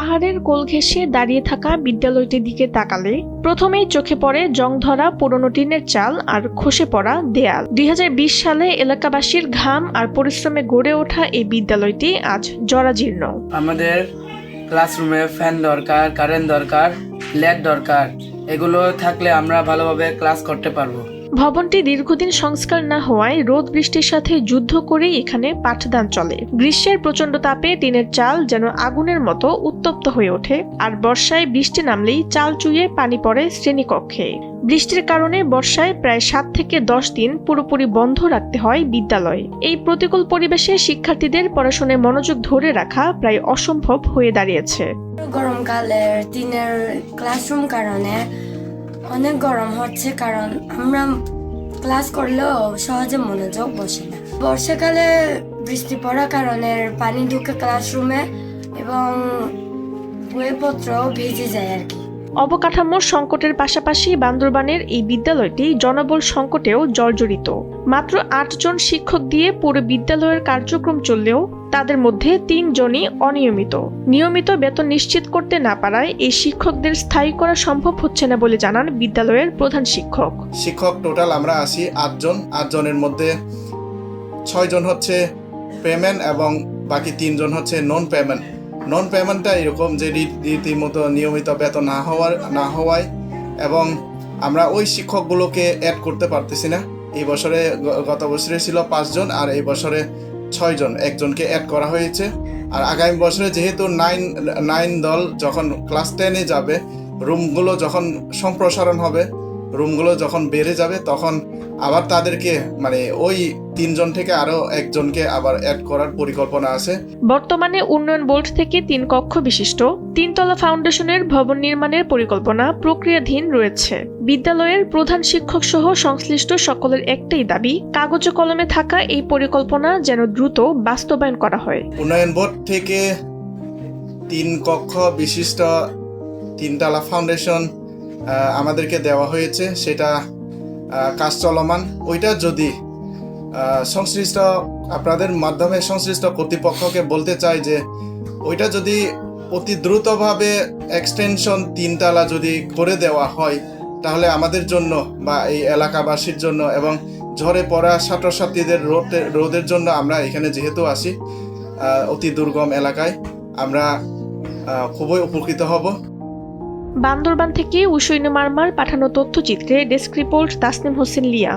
পাহাড়ের কোল ঘেঁষে দাঁড়িয়ে থাকা বিদ্যালয়টির দিকে তাকালে প্রথমেই চোখে পড়ে জংধরা পুরনো টিনের চাল আর খসে পড়া দেয়াল। 2020 সালে এলাকাবাসীর ঘাম আর পরিশ্রমে গড়ে ওঠা এই বিদ্যালয়টি আজ জরাজীর্ণ। আমাদের ক্লাসরুমে ফ্যান দরকার, কারেন্ট দরকার, লাইট দরকার। এগুলো থাকলে আমরা ভালোভাবে ক্লাস করতে পারবো। ভবনটি দীর্ঘদিন সংস্কার না হওয়ায় রোদ বৃষ্টির সাথে যুদ্ধ করেই এখানে পাঠদান চলে। গ্রীষ্মের প্রচন্ড তাপে টিনের চাল যেন আগুনের মতো উত্তপ্ত হয়ে ওঠে, আর বর্ষায় বৃষ্টি নামলেই চাল চুইয়ে পানি পড়ে শ্রেণীকক্ষে। বৃষ্টির কারণে বর্ষায় প্রায় 7 থেকে 10 দিন পুরোপুরি বন্ধ রাখতে হয় বিদ্যালয়। এই প্রতিকূল পরিবেশে শিক্ষার্থীদের পড়াশোনায় মনোযোগ ধরে রাখা প্রায় অসম্ভব হয়ে দাঁড়িয়েছে। গরমকালের দিনের ক্লাসরুম কারণে অনেক গরম হচ্ছে, কারণ আমরা ক্লাস করলেও সহজে মনোযোগ বসে না। বর্ষাকালে বৃষ্টি পড়ার কারণে পানি ঢুকে ক্লাসরুমে এবং বইপত্র ভিজে যায় আর কি। অবকাঠামোর সংকটের পাশাপাশি বান্দরবানের এই বিদ্যালয়টি জনবল সংকটেও জর্জরিত। মাত্র 8 জন শিক্ষক দিয়ে পুরো বিদ্যালয়ের কার্যক্রম চললেও তাদের মধ্যে 3 জনই অনিয়মিত। নিয়মিত বেতন নিশ্চিত করতে না পারায় এই শিক্ষকদের স্থায়ী করা সম্ভব হচ্ছে না বলে জানান বিদ্যালয়ের প্রধান শিক্ষক। শিক্ষক টোটাল আমরা আছি 8 জন। 8 জনের মধ্যে 6 জন হচ্ছে পেমেন্ট এবং বাকি 3 জন হচ্ছে নন পেমেন্টটা এরকম যে রীতিমতো নিয়মিত বেতন না হওয়ায় এবং আমরা ওই শিক্ষকগুলোকে অ্যাড করতে পারতেছি না। এই বছরে গত বছরে ছিল 5 জন আর এই বছরে 6 জন, একজনকে অ্যাড করা হয়েছে। আর আগামী বছরে যেহেতু 9 দল যখন ক্লাস 10-এ যাবে, রুমগুলো যখন সম্প্রসারণ হবে, রুমগুলো যখন বেড়ে যাবে, তখন আবার তাদেরকে ওই 3 জন থেকে আরো একজনকে আবার অ্যাড করার পরিকল্পনা আছে। বর্তমানে উন্নয়ন বোর্ড থেকে 3 কক্ষ বিশিষ্ট 3 তলা ফাউন্ডেশনের ভবন নির্মাণের পরিকল্পনা প্রক্রিয়াধীন রয়েছে। বিদ্যালয়ের প্রধান শিক্ষক সহ সংশ্লিষ্ট সকলের একটাই দাবি, কাগজে কলমে থাকা এই পরিকল্পনা যেন দ্রুত বাস্তবায়ন করা হয়। উন্নয়ন বোর্ড থেকে 3 কক্ষ বিশিষ্ট 3 তলা ফাউন্ডেশন আমাদেরকে দেওয়া হয়েছে, সেটা কাজ চলমান। ওইটা যদি সংশ্লিষ্ট আপনাদের মাধ্যমে সংশ্লিষ্ট কর্তৃপক্ষকে বলতে চাই যে ওইটা যদি অতি দ্রুতভাবে এক্সটেনশন 3 তলা যদি করে দেওয়া হয়, তাহলে আমাদের জন্য বা এই এলাকাবাসীর জন্য এবং ঝড়ে পড়া ছাত্রছাত্রীদের রোদের জন্য, আমরা এখানে যেহেতু আসি অতি দুর্গম এলাকায়, আমরা খুবই উপকৃত হব। বান্দরবান থেকে উশৈন মারমার পাঠানো তথ্যচিত্রে ডেস্ক রিপোর্ট তাসনিম হোসেন লিয়া।